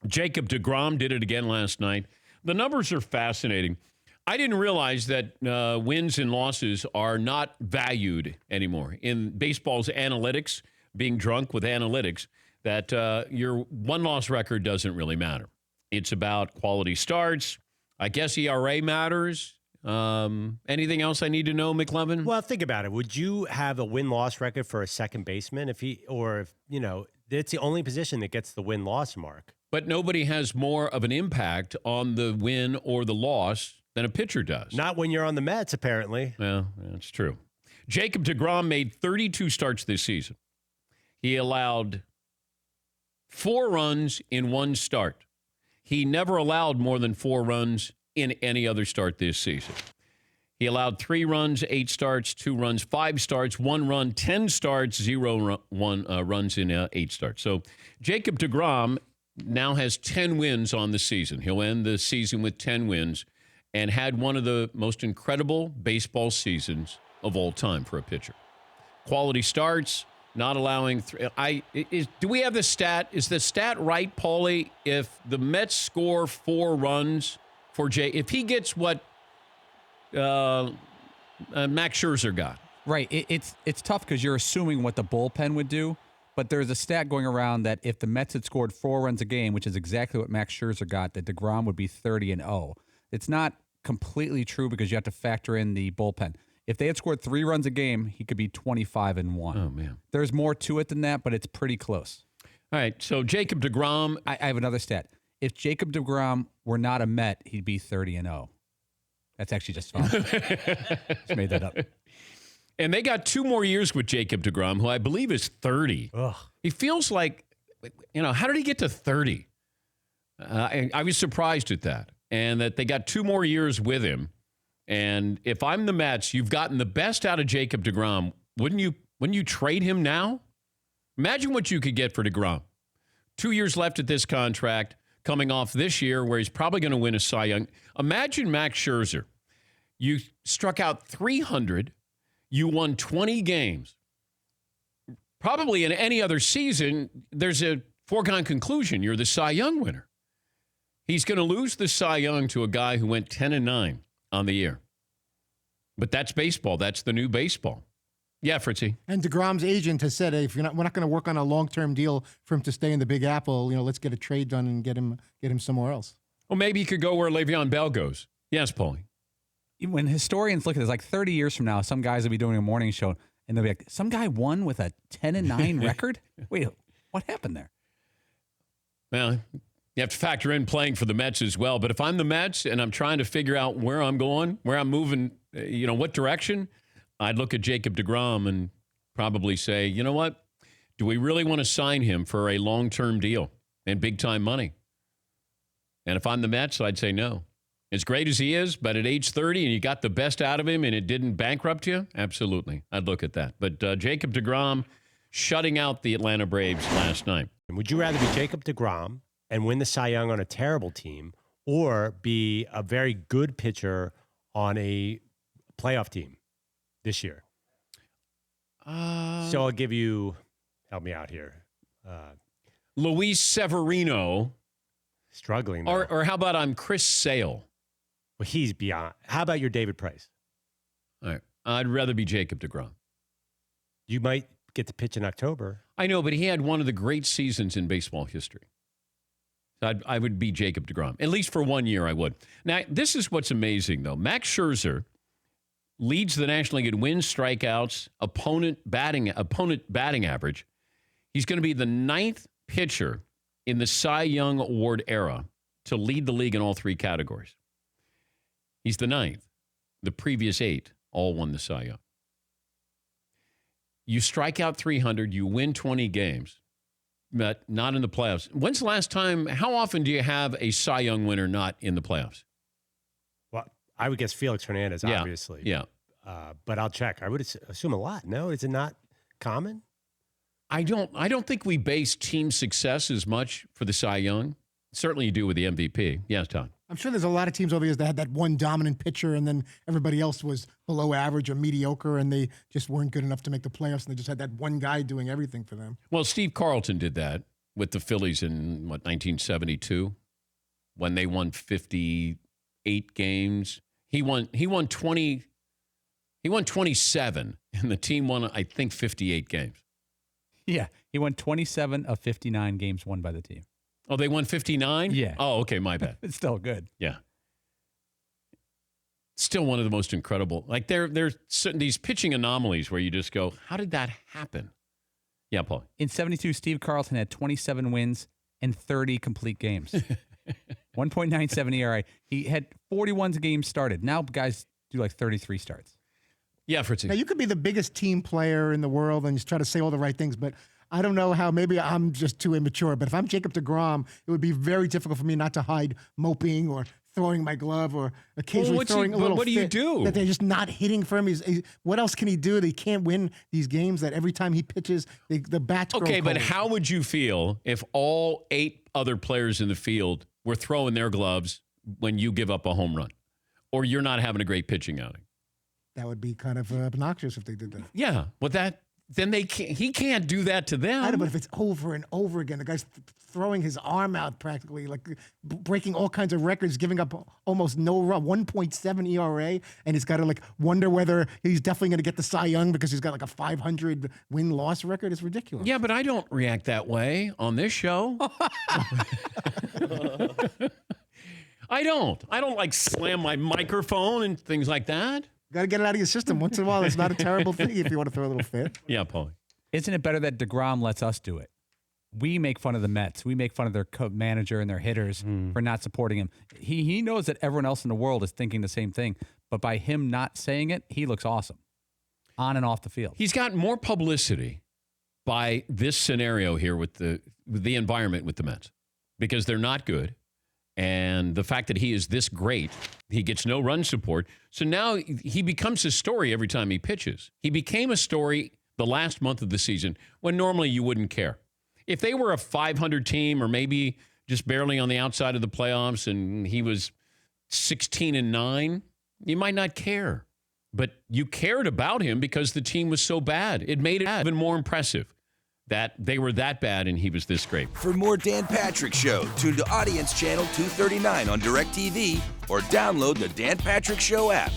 Jacob deGrom did it again last night. The numbers are fascinating. I didn't realize that wins and losses are not valued anymore. In baseball's analytics, being drunk with analytics, that your one-loss record doesn't really matter. It's about quality starts. I guess ERA matters. Anything else I need to know, McLevin? Well, think about it. Would you have a win-loss record for a second baseman if it's the only position that gets the win-loss mark? But nobody has more of an impact on the win or the loss than a pitcher does. Not when you're on the Mets, apparently. Well, that's true. Jacob deGrom made 32 starts this season. He allowed 4 runs in one start. He never allowed more than 4 runs in any other start this season. He allowed 3 runs, 8 starts, 2 runs, 5 starts, 1 run, 10 starts, 0 runs in 8 starts. So Jacob deGrom now has 10 wins on the season. He'll end the season with 10 wins and had one of the most incredible baseball seasons of all time for a pitcher. Quality starts, not allowing do we have the stat? Is the stat right, Paulie? If the Mets score 4 runs for if he gets what Max Scherzer got. Right. It's tough because you're assuming what the bullpen would do, but there's a stat going around that if the Mets had scored 4 runs a game, which is exactly what Max Scherzer got, that deGrom would be 30-0. It's not completely true because you have to factor in the bullpen. If they had scored 3 runs a game, he could be 25-1. Oh, man. There's more to it than that, but it's pretty close. All right, so Jacob deGrom. I have another stat. If Jacob deGrom were not a Met, he'd be 30-0. That's actually just fun. Just made that up. And they got 2 more years with Jacob deGrom, who I believe is 30. Ugh. He feels like, how did he get to 30? I was surprised at that. And that they got 2 more years with him. And if I'm the Mets, you've gotten the best out of Jacob deGrom. Wouldn't you trade him now? Imagine what you could get for deGrom. 2 years left at this contract, coming off this year where he's probably going to win a Cy Young. Imagine Max Scherzer. You struck out 300. You won 20 games. Probably in any other season, there's a foregone conclusion. You're the Cy Young winner. He's going to lose the Cy Young to a guy who went 10-9 on the year. But that's baseball. That's the new baseball. Yeah, Fritzy. And deGrom's agent has said, we're not going to work on a long-term deal for him to stay in the Big Apple. Let's get a trade done and get him somewhere else. Well, maybe he could go where Le'Veon Bell goes. Yes, Paulie. When historians look at this, like 30 years from now, some guys will be doing a morning show, and they'll be like, some guy won with a 10-9 record? Wait, what happened there? Well, you have to factor in playing for the Mets as well. But if I'm the Mets and I'm trying to figure out where I'm going, where I'm moving, what direction, I'd look at Jacob deGrom and probably say, you know what? Do we really want to sign him for a long-term deal and big-time money? And if I'm the Mets, I'd say no. As great as he is, but at age 30 and you got the best out of him and it didn't bankrupt you, absolutely. I'd look at that. But Jacob deGrom shutting out the Atlanta Braves last night. Would you rather be Jacob deGrom and win the Cy Young on a terrible team or be a very good pitcher on a playoff team this year? So I'll give you, help me out here. Luis Severino. Struggling, though. Or how about I'm Chris Sale? Well, he's beyond. How about your David Price? All right. I'd rather be Jacob deGrom. You might get to pitch in October. I know, but he had one of the great seasons in baseball history. I would be Jacob deGrom. At least for 1 year, I would. Now, this is what's amazing, though. Max Scherzer leads the National League in wins, strikeouts, opponent batting average. He's going to be the 9th pitcher in the Cy Young Award era to lead the league in all 3 categories. He's the 9th. The previous 8 all won the Cy Young. You strike out 300, you win 20 games, but not in the playoffs. When's the last time, how often do you have a Cy Young winner not in the playoffs? Well, I would guess Felix Hernandez, obviously. Yeah. But I'll check. I would assume a lot. No, is it not common? I don't think we base team success as much for the Cy Young. Certainly you do with the MVP. Yes, Todd. I'm sure there's a lot of teams over the years that had that one dominant pitcher and then everybody else was below average or mediocre and they just weren't good enough to make the playoffs and they just had that one guy doing everything for them. Well, Steve Carlton did that. with the Phillies in, 1972, when they won 58 games. He won 20. He won 27, and the team won, I think, 58 games. Yeah, he won 27 of 59 games won by the team. Oh, they won 59? Yeah. Oh, okay, my bad. It's still good. Yeah. Still one of the most incredible. Like, there's certain these pitching anomalies where you just go, how did that happen? Yeah, Paul. In 72, Steve Carlton had 27 wins and 30 complete games. 1.97 ERA. He had 41 games started. Now guys do like 33 starts. Yeah, Fritzy. Now, you could be the biggest team player in the world and just try to say all the right things, but I don't know how. Maybe I'm just too immature, but if I'm Jacob deGrom, it would be very difficult for me not to hide moping or throwing my glove or occasionally throwing a little what do you fit do? that they're just not hitting for him. What else can he do? They can't win these games that every time he pitches, the bats grow Okay, but cold. how would you feel if all 8 other players in the field were throwing their gloves when you give up a home run? Or you're not having a great pitching outing? That would be kind of obnoxious if they did that. Yeah, well, then they can't. He can't do that to them. I know, but if it's over and over again, the guy's throwing his arm out practically, like breaking all kinds of records, giving up almost no run, 1.7 ERA, and he's got to like wonder whether he's definitely going to get the Cy Young because he's got like a 500 win-loss record. It's ridiculous. Yeah, but I don't react that way on this show. I don't like slam my microphone and things like that. Got to get it out of your system once in a while. It's not a terrible thing if you want to throw a little fit. Yeah, Paulie. Isn't it better that deGrom lets us do it? We make fun of the Mets. We make fun of their manager and their hitters for not supporting him. He knows that everyone else in the world is thinking the same thing, but by him not saying it, he looks awesome on and off the field. He's got more publicity by this scenario here with the environment with the Mets because they're not good. And the fact that he is this great, he gets no run support. So now he becomes a story every time he pitches. He became a story the last month of the season when normally you wouldn't care. If they were a 500 team or maybe just barely on the outside of the playoffs and he was 16-9, you might not care. But you cared about him because the team was so bad. It made it even more impressive that they were that bad and he was this great. For more Dan Patrick Show, tune to Audience Channel 239 on DirecTV or download the Dan Patrick Show app.